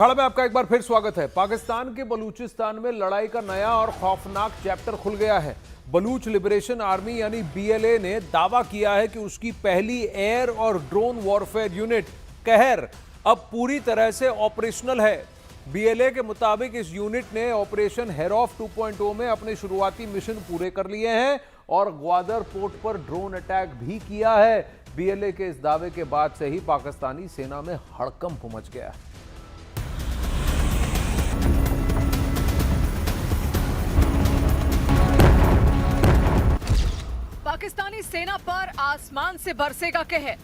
खबर में आपका एक बार फिर स्वागत है। पाकिस्तान के बलूचिस्तान में लड़ाई का नया और खौफनाक चैप्टर खुल गया है। बलूच लिबरेशन आर्मी यानी बीएलए ने दावा किया है कि उसकी पहली एयर और ड्रोन वॉरफेयर यूनिट कहर अब पूरी तरह से ऑपरेशनल है। बीएलए के मुताबिक इस यूनिट ने ऑपरेशन हेरॉफ 2.0 में अपने शुरुआती मिशन पूरे कर लिए हैं और ग्वादर पोर्ट पर ड्रोन अटैक भी किया है। बीएलए के इस दावे के बाद से ही पाकिस्तानी सेना में हड़कंप मच गया है। पाकिस्तानी सेना पर आसमान से बरसेगा कहर।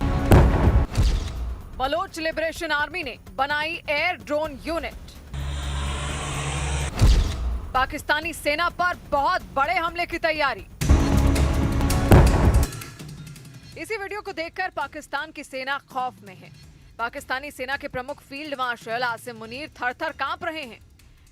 बलोच लिबरेशन आर्मी ने बनाई एयर ड्रोन यूनिट। पाकिस्तानी सेना पर बहुत बड़े हमले की तैयारी। इसी वीडियो को देखकर पाकिस्तान की सेना खौफ में है। पाकिस्तानी सेना के प्रमुख फील्ड मार्शल आसिम मुनीर थर-थर कांप रहे हैं।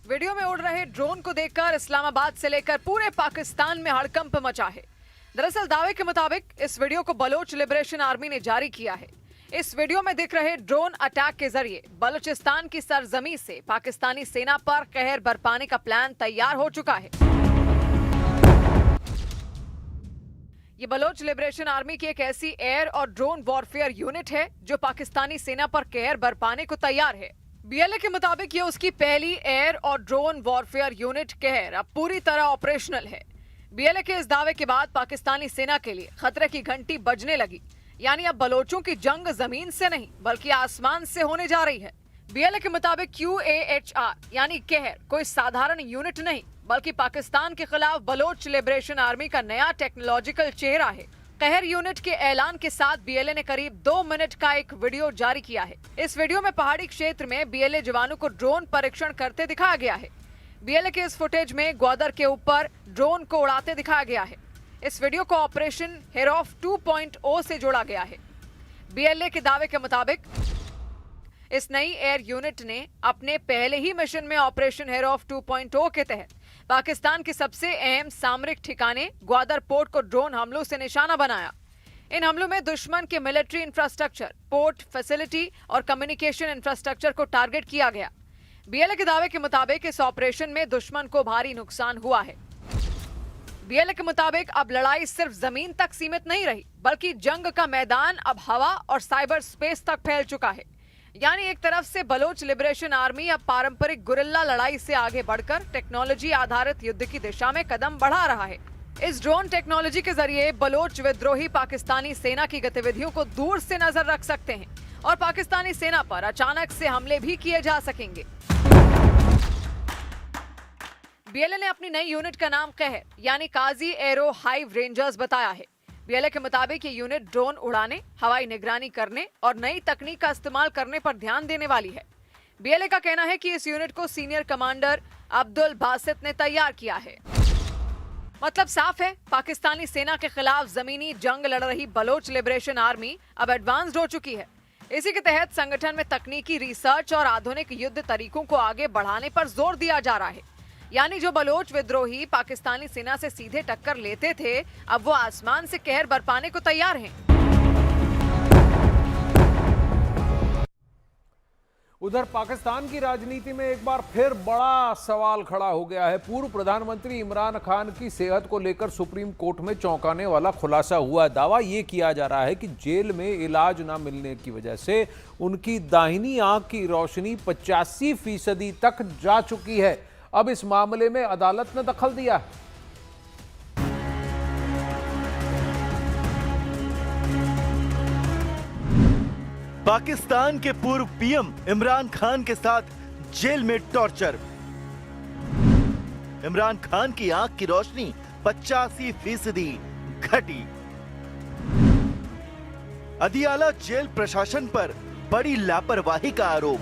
वीडियो में उड़ रहे ड्रोन को देखकर इस्लामाबाद से लेकर पूरे पाकिस्तान में हड़कंप मचा है। दरअसल दावे के मुताबिक इस वीडियो को बलोच लिबरेशन आर्मी ने जारी किया है। इस वीडियो में दिख रहे ड्रोन अटैक के जरिए बलूचिस्तान की सरजमी से पाकिस्तानी सेना पर कहर बरपाने का प्लान तैयार हो चुका है। ये बलोच लिबरेशन आर्मी की एक ऐसी एयर और ड्रोन वॉरफेयर यूनिट है जो पाकिस्तानी सेना पर कहर बरपाने को तैयार है। बीएलए के मुताबिक ये उसकी पहली एयर और ड्रोन वॉरफेयर यूनिट कहर अब पूरी तरह ऑपरेशनल है। बीएलए के इस दावे के बाद पाकिस्तानी सेना के लिए खतरे की घंटी बजने लगी। यानी अब बलोचों की जंग जमीन से नहीं बल्कि आसमान से होने जा रही है। बीएलए के मुताबिक QAHR यानी कहर कोई साधारण यूनिट नहीं बल्कि पाकिस्तान के खिलाफ बलोच लिबरेशन आर्मी का नया टेक्नोलॉजिकल चेहरा है। कहर यूनिट के ऐलान के साथ बीएलए ने करीब 2 मिनट का एक वीडियो जारी किया है। इस वीडियो में पहाड़ी क्षेत्र में बीएलए जवानों को ड्रोन परीक्षण करते दिखाया गया है। बीएलए के इस फुटेज में ग्वादर के ऊपर ड्रोन को उड़ाते दिखाया गया है। इस वीडियो को ऑपरेशन हेरॉफ 2.0 से जोड़ा गया है। बीएलए के दावे के मुताबिक इस नई एयर यूनिट ने अपने पहले ही मिशन में ऑपरेशन हेरॉफ 2.0 के तहत पाकिस्तान के सबसे अहम सामरिक ठिकाने ग्वादर पोर्ट को ड्रोन हमलों से निशाना बनाया। इन हमलों में दुश्मन के मिलिट्री इंफ्रास्ट्रक्चर, पोर्ट फैसिलिटी और कम्युनिकेशन इंफ्रास्ट्रक्चर को टारगेट किया गया। बीएलए के दावे के मुताबिक इस ऑपरेशन में दुश्मन को भारी नुकसान हुआ है। बीएलए के मुताबिक अब लड़ाई सिर्फ जमीन तक सीमित नहीं रही बल्कि जंग का मैदान अब हवा और साइबर स्पेस तक फैल चुका है। यानी एक तरफ से बलोच लिबरेशन आर्मी अब पारंपरिक गुरिल्ला लड़ाई से आगे बढ़कर टेक्नोलॉजी आधारित युद्ध की दिशा में कदम बढ़ा रहा है। इस ड्रोन टेक्नोलॉजी के जरिए बलोच विद्रोही पाकिस्तानी सेना की गतिविधियों को दूर से नजर रख सकते हैं और पाकिस्तानी सेना पर अचानक से हमले भी किए जा सकेंगे। बीएलए ने अपनी नई यूनिट का नाम कहर यानी काजी एरो हाइव रेंजर्स बताया है। बीएलए के मुताबिक ये यूनिट ड्रोन उड़ाने, हवाई निगरानी करने और नई तकनीक का इस्तेमाल करने पर ध्यान देने वाली है। बीएलए का कहना है कि इस यूनिट को सीनियर कमांडर अब्दुल बासित ने तैयार किया है। मतलब साफ है, पाकिस्तानी सेना के खिलाफ जमीनी जंग लड़ रही बलोच लिबरेशन आर्मी अब एडवांस्ड हो चुकी है। इसी के तहत संगठन में तकनीकी रिसर्च और आधुनिक युद्ध तरीकों को आगे बढ़ाने पर जोर दिया जा रहा है। यानी जो बलोच विद्रोही पाकिस्तानी सेना से सीधे टक्कर लेते थे अब वो आसमान से कहर बरपाने को तैयार हैं। उधर पाकिस्तान की राजनीति में एक बार फिर बड़ा सवाल खड़ा हो गया है। पूर्व प्रधानमंत्री इमरान खान की सेहत को लेकर सुप्रीम कोर्ट में चौंकाने वाला खुलासा हुआ है। दावा यह किया जा रहा है कि जेल में इलाज न मिलने की वजह से उनकी दाहिनी आंख की रोशनी 85% तक जा चुकी है। अब इस मामले में अदालत ने दखल दिया है। पाकिस्तान के पूर्व पीएम इमरान खान के साथ जेल में टॉर्चर। इमरान खान की आंख की रोशनी 85% घटी। अदियाला जेल प्रशासन पर बड़ी लापरवाही का आरोप।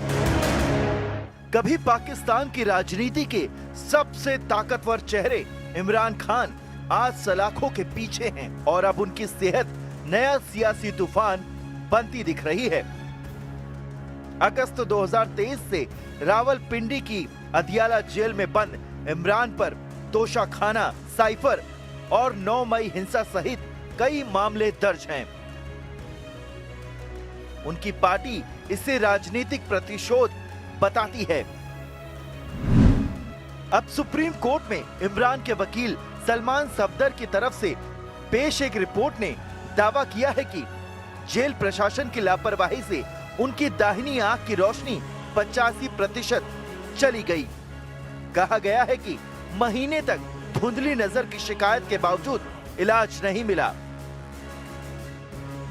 कभी पाकिस्तान की राजनीति के सबसे ताकतवर चेहरे इमरान खान आज सलाखों के पीछे हैं और अब उनकी सेहत नया सियासी तूफान बनती दिख रही है। अगस्त 2023 से रावलपिंडी की अदियाला जेल में बंद इमरान पर तोशाखाना, साइफर और 9 मई हिंसा सहित कई मामले दर्ज हैं। उनकी पार्टी इसे राजनीतिक प्रतिशोध बताती है। अब सुप्रीम कोर्ट में इमरान के वकील सलमान सफदर की तरफ से पेश एक रिपोर्ट ने दावा किया है कि जेल प्रशासन की लापरवाही से उनकी दाहिनी आंख की रोशनी 85% चली गई। कहा गया है कि महीने तक धुंधली नजर की शिकायत के बावजूद इलाज नहीं मिला।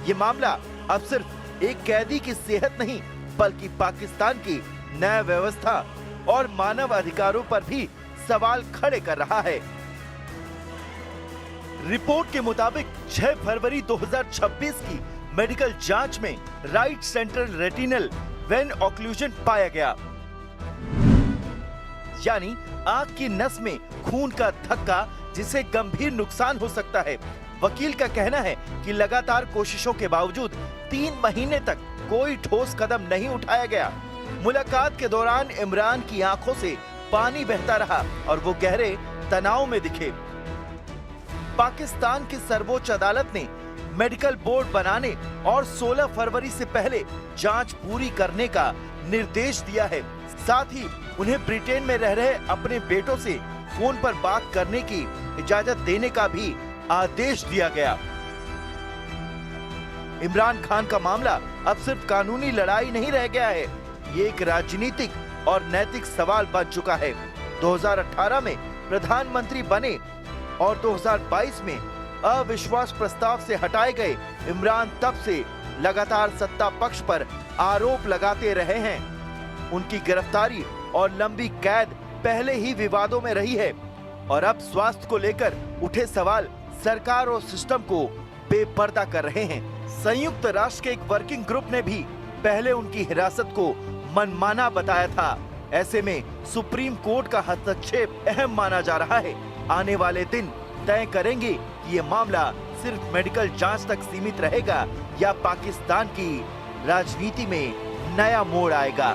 ये मामला अब सिर्फ एक कैदी की सेहत नहीं बल्कि पाकिस्तान की न्याय व्यवस्था और मानव अधिकारों पर भी सवाल खड़े कर रहा है। रिपोर्ट के मुताबिक 6 फरवरी 2026 की मेडिकल जांच में right central retinal vein occlusion पाया गया, यानी आंख की नस में खून का धक्का जिससे गंभीर नुकसान हो सकता है। वकील का कहना है कि लगातार कोशिशों के बावजूद 3 महीने तक कोई ठोस कदम नहीं उठाया गया। मुलाकात के दौरान इमरान की आंखों से पानी बहता रहा और वो गहरे तनाव में दिखे। पाकिस्तान की सर्वोच्च अदालत ने मेडिकल बोर्ड बनाने और 16 फरवरी से पहले जांच पूरी करने का निर्देश दिया है। साथ ही उन्हें ब्रिटेन में रह रहे अपने बेटों से फोन पर बात करने की इजाजत देने का भी आदेश दिया गया। इमरान खान का मामला अब सिर्फ कानूनी लड़ाई नहीं रह गया है, ये एक राजनीतिक और नैतिक सवाल बन चुका है। 2018 में प्रधानमंत्री बने और 2022 में अविश्वास प्रस्ताव से हटाए गए इमरान तब से लगातार सत्ता पक्ष पर आरोप लगाते रहे हैं। उनकी गिरफ्तारी और लंबी कैद पहले ही विवादों में रही है और अब स्वास्थ्य को लेकर उठे सवाल सरकार और सिस्टम को बेपर्दा कर रहे हैं। संयुक्त राष्ट्र के एक वर्किंग ग्रुप ने भी पहले उनकी हिरासत को मनमाना बताया था। ऐसे में सुप्रीम कोर्ट का हस्तक्षेप अहम माना जा रहा है। आने वाले दिन तय करेंगे कि ये मामला सिर्फ मेडिकल जांच तक सीमित रहेगा या पाकिस्तान की राजनीति में नया मोड़ आएगा।